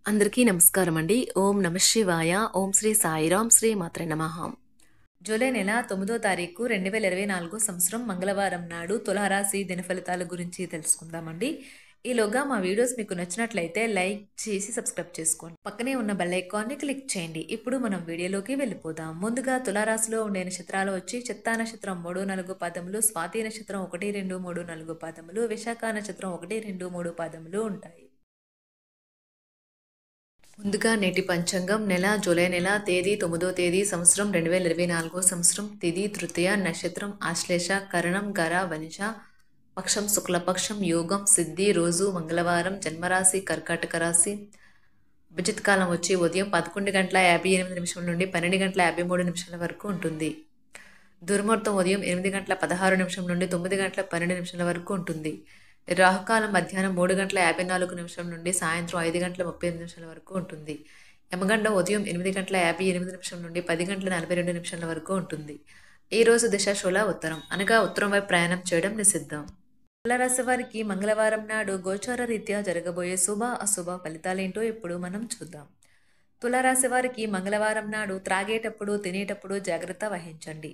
అందరికీ నమస్కారం అండి. ఓం నమ శివాయ. ఓం శ్రీ సాయిరాం శ్రీ మాత్రే నమః. జూలై నెల 9వ తారీఖు 2024 సంవత్సరం మంగళవారం నాడు తులారాశి దినఫలితాల గురించి తెలుసుకుందామండి. ఈలోగా మా వీడియోస్ మీకు నచ్చినట్లయితే లైక్ చేసి సబ్స్క్రైబ్ చేసుకోండి. పక్కనే ఉన్న బెల్ ఐకాన్ని క్లిక్ చేయండి. ఇప్పుడు మనం వీడియోలోకి వెళ్ళిపోదాం. ముందుగా తులారాశిలో ఉండే నక్షత్రాలు వచ్చి చిత్తా నక్షత్రం 3, 4 పాదములు, స్వాతి నక్షత్రం 1, 2, 3, 4 పాదములు, విశాఖ నక్షత్రం 1, 2, 3 పాదములు ఉంటాయి. ముందుగా నేటి పంచాంగం నెల జూలై నెల తేదీ 9వ తేదీ సంవత్సరం 2024 సంవత్సరం తిథి తృతీయ నక్షత్రం ఆశ్లేష కరణం గర వనిష పక్షం శుక్లపక్షం యోగం సిద్ధి రోజు మంగళవారం జన్మరాశి కర్కాటక రాశి అభిజిత్ కాలం వచ్చి ఉదయం 11:58 నుండి 12:53 వరకు ఉంటుంది. దుర్ముహూర్తం ఉదయం 8:16 నుండి 9:12 వరకు ఉంటుంది. రాహుకాలం మధ్యాహ్నం 3:54 నుండి సాయంత్రం 5:38 వరకు ఉంటుంది. యమగండం ఉదయం 8:58 నుండి 10:42 వరకు ఉంటుంది. ఈ రోజు దిశ శూల ఉత్తరం అనగా ఉత్తరం వైపు ప్రయాణం చేయడం నిషిద్ధం. తులారాశి వారికి మంగళవారం నాడు గోచార రీత్యా జరగబోయే శుభ అశుభ ఫలితాలేంటో ఇప్పుడు మనం చూద్దాం. తులారాశి వారికి మంగళవారం నాడు త్రాగేటప్పుడు తినేటప్పుడు జాగ్రత్త వహించండి.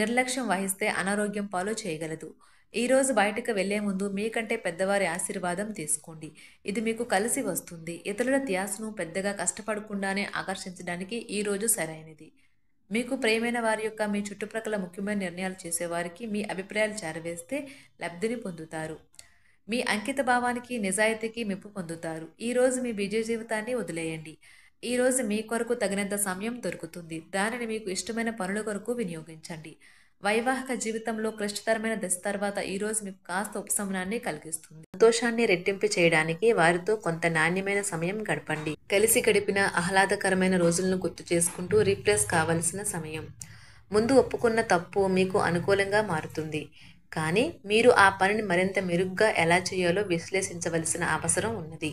నిర్లక్ష్యం వహిస్తే అనారోగ్యం పాలు చేయగలదు. ఈ రోజు బయటకు వెళ్లే ముందు మీకంటే పెద్దవారి ఆశీర్వాదం తీసుకోండి. ఇది మీకు కలిసి వస్తుంది. ఇతరుల ధ్యాసను పెద్దగా కష్టపడకుండానే ఆకర్షించడానికి ఈ రోజు సరైనది. మీకు ప్రియమైన వారి యొక్క మీ చుట్టుప్రక్కల ముఖ్యమైన నిర్ణయాలు చేసేవారికి మీ అభిప్రాయాలు చేరవేస్తే లబ్ధిని పొందుతారు. మీ అంకిత భావానికి నిజాయితీకి మెప్పు పొందుతారు. ఈ రోజు మీ బిజీ జీవితాన్ని వదిలేయండి. ఈ రోజు మీ కొరకు తగినంత సమయం దొరుకుతుంది. దానిని మీకు ఇష్టమైన పనుల కొరకు వినియోగించండి. వైవాహిక జీవితంలో క్లిష్టతరమైన దశ తర్వాత ఈ రోజు మీకు కాస్త ఉపశమనాన్ని కలిగిస్తుంది. సంతోషాన్ని రెట్టింపు చేయడానికి వారితో కొంత నాణ్యమైన సమయం గడపండి. కలిసి గడిపిన ఆహ్లాదకరమైన రోజులను గుర్తు చేసుకుంటూ రిఫ్రెష్ కావలసిన సమయం. ముందు ఒప్పుకున్న తప్పు మీకు అనుకూలంగా మారుతుంది. కానీ మీరు ఆ పనిని మరింత మెరుగ్గా ఎలా చేయాలో విశ్లేషించవలసిన అవసరం ఉన్నది.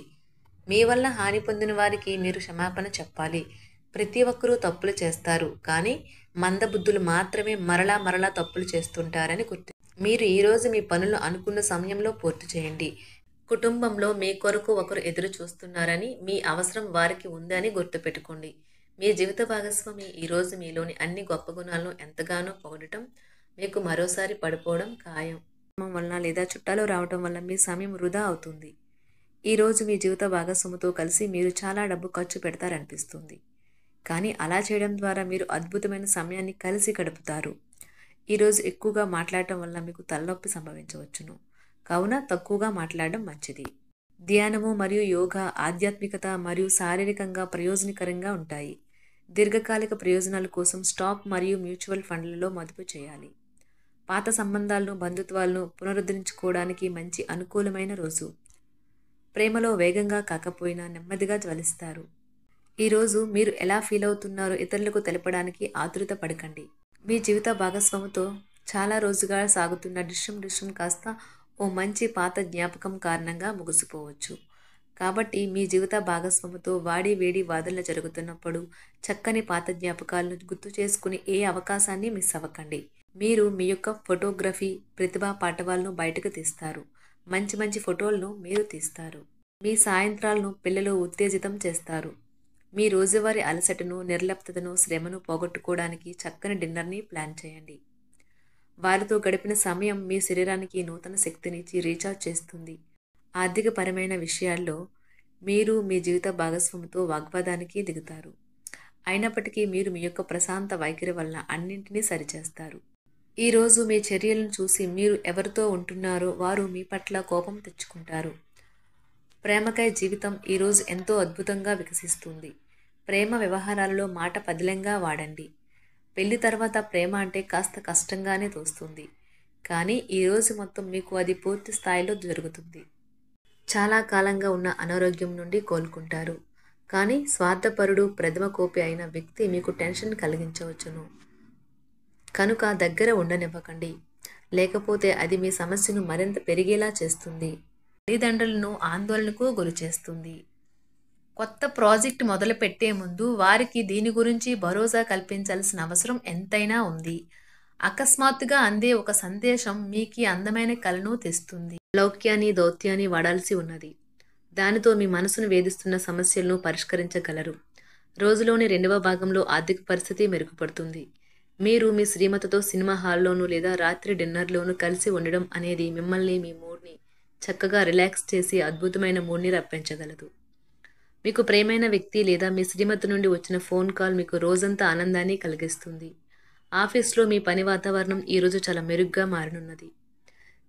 మీ వల్ల హాని పొందిన వారికి మీరు క్షమాపణ చెప్పాలి. ప్రతి ఒక్కరూ తప్పులు చేస్తారు, కానీ మందబుద్ధులు మాత్రమే మరలా తప్పులు చేస్తుంటారని గుర్తు. మీరు ఈరోజు మీ పనులు అనుకున్న సమయంలో పూర్తి చేయండి. కుటుంబంలో మీ కొరకు ఒకరు ఎదురు చూస్తున్నారని, మీ అవసరం వారికి ఉందని గుర్తుపెట్టుకోండి. మీ జీవిత భాగస్వామి ఈరోజు మీలోని అన్ని గొప్ప గుణాలను ఎంతగానో పొగడటం మీకు మరోసారి పడిపోవడం ఖాయం. వలన లేదా చుట్టాలు రావటం వల్ల మీ సమయం వృధా అవుతుంది. ఈరోజు మీ జీవిత భాగస్వామితో కలిసి మీరు చాలా డబ్బు ఖర్చు పెడతారనిపిస్తుంది. కానీ అలా చేయడం ద్వారా మీరు అద్భుతమైన సమయాన్ని కలిసి గడుపుతారు. ఈరోజు ఎక్కువగా మాట్లాడటం వల్ల మీకు తలనొప్పి సంభవించవచ్చును. కావున తక్కువగా మాట్లాడడం మంచిది. ధ్యానము మరియు యోగా ఆధ్యాత్మికత మరియు శారీరకంగా ప్రయోజనకరంగా ఉంటాయి. దీర్ఘకాలిక ప్రయోజనాల కోసం స్టాక్ మరియు మ్యూచువల్ ఫండ్లలో మదుపు చేయాలి. పాత సంబంధాలను బంధుత్వాలను పునరుద్ధరించుకోవడానికి మంచి అనుకూలమైన రోజు. ప్రేమలో వేగంగా కాకపోయినా నెమ్మదిగా జ్వలిస్తారు. ఈరోజు మీరు ఎలా ఫీల్ అవుతున్నారో ఇతరులకు తెలపడానికి ఆతురత పడకండి. మీ జీవిత భాగస్వామితో చాలా రోజుగా సాగుతున్న డిష్యం కాస్త ఓ మంచి పాత జ్ఞాపకం కారణంగా ముగిసిపోవచ్చు. కాబట్టి మీ జీవిత భాగస్వామితో వాడి వేడి వాదనలు జరుగుతున్నప్పుడు చక్కని పాత జ్ఞాపకాలను గుర్తు చేసుకుని ఏ అవకాశాన్ని మిస్ అవ్వకండి. మీరు మీ యొక్క ఫోటోగ్రఫీ ప్రతిభా పాటవాలను బయటకు తీస్తారు. మంచి ఫోటోలను మీరు తీస్తారు. మీ సాయంత్రాలను పిల్లలు ఉత్తేజితం చేస్తారు. మీ రోజువారీ అలసటను, నిర్లిప్తతను, శ్రమను పోగొట్టుకోవడానికి చక్కని డిన్నర్ని ప్లాన్ చేయండి. వారితో గడిపిన సమయం మీ శరీరానికి నూతన శక్తినిచ్చి రీఛార్జ్ చేస్తుంది. ఆర్థికపరమైన విషయాల్లో మీరు మీ జీవిత భాగస్వామితో వాగ్వాదానికి దిగుతారు. అయినప్పటికీ మీరు మీ యొక్క ప్రశాంత వైఖరి వలన అన్నింటినీ సరిచేస్తారు. ఈరోజు మీ చర్యలను చూసి మీరు ఎవరితో ఉంటున్నారో వారు మీ పట్ల కోపం తెచ్చుకుంటారు. ప్రేమకై జీవితం ఈరోజు ఎంతో అద్భుతంగా వికసిస్తుంది. ప్రేమ వ్యవహారాలలో మాట పదిలంగా వాడండి. పెళ్లి తర్వాత ప్రేమ అంటే కాస్త కష్టంగానే తోస్తుంది, కానీ ఈరోజు మొత్తం మీకు అది పూర్తి స్థాయిలో జరుగుతుంది. చాలా కాలంగా ఉన్న అనారోగ్యం నుండి కోలుకుంటారు. కానీ స్వార్థపరుడు, ప్రథమ కోపి అయిన వ్యక్తి మీకు టెన్షన్ కలిగించవచ్చును. కనుక దగ్గర ఉండనివ్వకండి, లేకపోతే అది మీ సమస్యను మరింత పెరిగేలా చేస్తుంది. తల్లిదండ్రులను ఆందోళనకు గురిచేస్తుంది. కొత్త ప్రాజెక్ట్ మొదలు పెట్టే ముందు వారికి దీని గురించి భరోసా కల్పించాల్సిన అవసరం ఎంతైనా ఉంది. అకస్మాత్తుగా అందే ఒక సందేశం మీకు అందమైన కలను తెస్తుంది. లౌక్యాన్ని దౌత్యాన్ని వాడాల్సి ఉన్నది. దానితో మీ మనసును వేధిస్తున్న సమస్యలను పరిష్కరించగలరు. రోజులోని రెండవ భాగంలో ఆర్థిక పరిస్థితి మెరుగుపడుతుంది. మీరు మీ శ్రీమతితో సినిమా హాల్లోనూ లేదా రాత్రి డిన్నర్లోనూ కలిసి ఉండడం అనేది మిమ్మల్ని మీ మూడ్ని చక్కగా రిలాక్స్ చేసి అద్భుతమైన మూడ్ని రప్పించగలదు. మీకు ప్రియమైన వ్యక్తి లేదా మీ శ్రీమతి నుండి వచ్చిన ఫోన్ కాల్ మీకు రోజంతా ఆనందాన్ని కలిగిస్తుంది. ఆఫీస్లో మీ పని వాతావరణం ఈరోజు చాలా మెరుగ్గా మారనున్నది.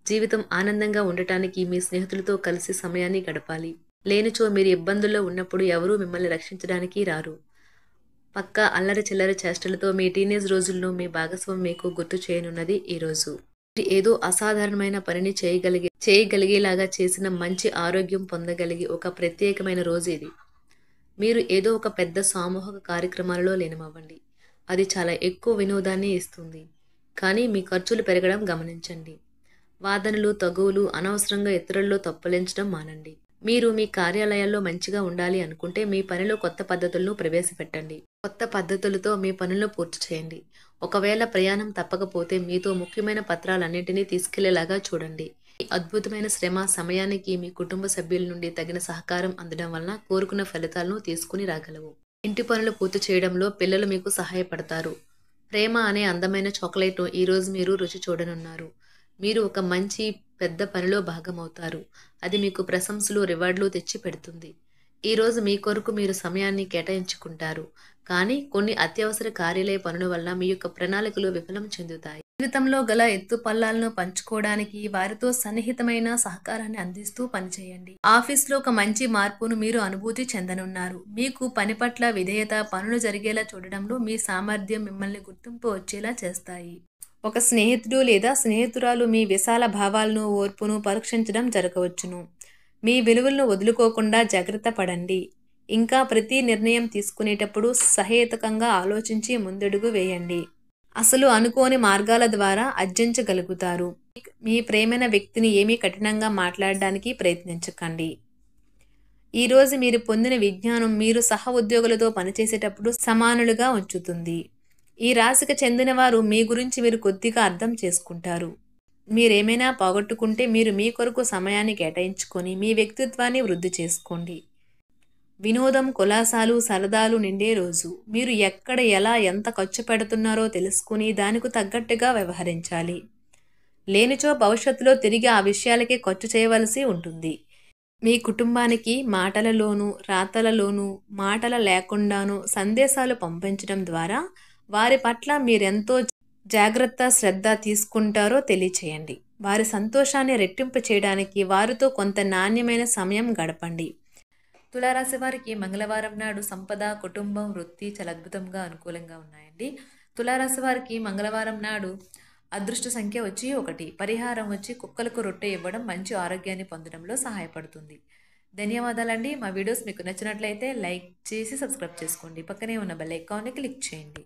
జీవితం ఆనందంగా ఉండటానికి మీ స్నేహితులతో కలిసి సమయాన్ని గడపాలి. లేనిచో మీరు ఇబ్బందుల్లో ఉన్నప్పుడు ఎవరూ మిమ్మల్ని రక్షించడానికి రారు. పక్కా అల్లరి చిల్లరి చేష్టలతో మీ టీనేజ్ రోజుల్లో మీ భాగస్వామి మీకు గుర్తు చేయనున్నది ఈరోజు. ఏదో అసాధారణమైన పనిని చేయగలిగేలాగా చేసిన మంచి ఆరోగ్యం పొందగలిగి ఒక ప్రత్యేకమైన రోజు ఇది. మీరు ఏదో ఒక పెద్ద సామూహిక కార్యక్రమాలలో లీనమవ్వండి. అది చాలా ఎక్కువ వినోదాన్ని ఇస్తుంది. కానీ మీ ఖర్చులు పెరగడం గమనించండి. వాదనలు తగువులు అనవసరంగా ఇతరుల్లో తప్పులించడం మానండి. మీరు మీ కార్యాలయాల్లో మంచిగా ఉండాలి అనుకుంటే మీ పనిలో కొత్త పద్ధతులను ప్రవేశపెట్టండి. కొత్త పద్ధతులతో మీ పనులను పూర్తి చేయండి. ఒకవేళ ప్రయాణం తప్పకపోతే మీతో ముఖ్యమైన పత్రాలన్నింటినీ తీసుకెళ్లేలాగా చూడండి. ఈ అద్భుతమైన శ్రమ సమయానికి మీ కుటుంబ సభ్యుల నుండి తగిన సహకారం అందడం వలన కోరుకున్న ఫలితాలను తీసుకుని రాగలవు. ఇంటి పనులు పూర్తి చేయడంలో పిల్లలు మీకు సహాయపడతారు. ప్రేమ అనే అందమైన చాక్లెట్ను ఈరోజు మీరు రుచి చూడనున్నారు. మీరు ఒక మంచి పెద్ద పనిలో భాగమవుతారు. అది మీకు ప్రశంసలు రివార్డులు తెచ్చి పెడుతుంది. ఈరోజు మీ కొరకు మీరు సమయాన్ని కేటాయించుకుంటారు. కానీ కొన్ని అత్యవసర కార్యాలయ పనుల వల్ల మీ యొక్క ప్రణాళికలు విఫలం చెందుతాయి. జీవితంలో గల ఎత్తు పల్లాలను పంచుకోవడానికి వారితో సన్నిహితమైన సహకారాన్ని అందిస్తూ పనిచేయండి. ఆఫీస్లో ఒక మంచి మార్పును మీరు అనుభూతి చెందనున్నారు. మీకు పని పట్ల విధేయత, పనులు జరిగేలా చూడడంలో మీ సామర్థ్యం మిమ్మల్ని గుర్తింపు వచ్చేలా చేస్తాయి. ఒక స్నేహితుడు లేదా స్నేహితురాలు మీ విశాల భావాలను, ఓర్పును పరీక్షించడం జరగవచ్చును. మీ విలువలను వదులుకోకుండా జాగ్రత్త పడండి. ఇంకా ప్రతి నిర్ణయం తీసుకునేటప్పుడు సహేతుకంగా ఆలోచించి ముందడుగు వేయండి. అసలు అనుకోని మార్గాల ద్వారా అర్జించగలుగుతారు. మీ ప్రేమైన వ్యక్తిని ఏమీ కఠినంగా మాట్లాడడానికి ప్రయత్నించకండి. ఈరోజు మీరు పొందిన విజ్ఞానం మీరు సహ ఉద్యోగులతో పనిచేసేటప్పుడు సమానులుగా ఉంచుతుంది. ఈ రాశికి చెందిన వారు మీ గురించి మీరు కొద్దిగా అర్థం చేసుకుంటారు. మీరేమైనా పోగొట్టుకుంటే మీరు మీ కొరకు సమయాన్ని కేటాయించుకొని మీ వ్యక్తిత్వాన్ని వృద్ధి చేసుకోండి. వినోదం, కులాసాలు, సరదాలు నిండే రోజు. మీరు ఎక్కడ ఎలా ఎంత ఖర్చు పెడుతున్నారో తెలుసుకుని దానికి తగ్గట్టుగా వ్యవహరించాలి. లేనిచో భవిష్యత్తులో తిరిగి ఆ విషయాలకే ఖర్చు చేయవలసి ఉంటుంది. మీ కుటుంబానికి మాటలలోనూ రాతలలోనూ మాటల లేకుండానూ సందేశాలు పంపించడం ద్వారా వారి పట్ల మీరెంతో జాగ్రత్త శ్రద్ధ తీసుకుంటారో తెలియచేయండి. వారి సంతోషాన్ని రెట్టింపు చేయడానికి వారితో కొంత నాణ్యమైన సమయం గడపండి. తులారాశి వారికి మంగళవారం నాడు సంపద, కుటుంబం, వృత్తి చాలా అద్భుతంగా అనుకూలంగా ఉన్నాయండి. తులారాశి వారికి మంగళవారం నాడు అదృష్ట సంఖ్య వచ్చి 1. పరిహారం వచ్చి కుక్కలకు రొట్టె ఇవ్వడం మంచి ఆరోగ్యాన్ని పొందడంలో సహాయపడుతుంది. ధన్యవాదాలండి. మా వీడియోస్ మీకు నచ్చినట్లయితే లైక్ చేసి సబ్స్క్రైబ్ చేసుకోండి. పక్కనే ఉన్న బెల్ ఐకాన్ని క్లిక్ చేయండి.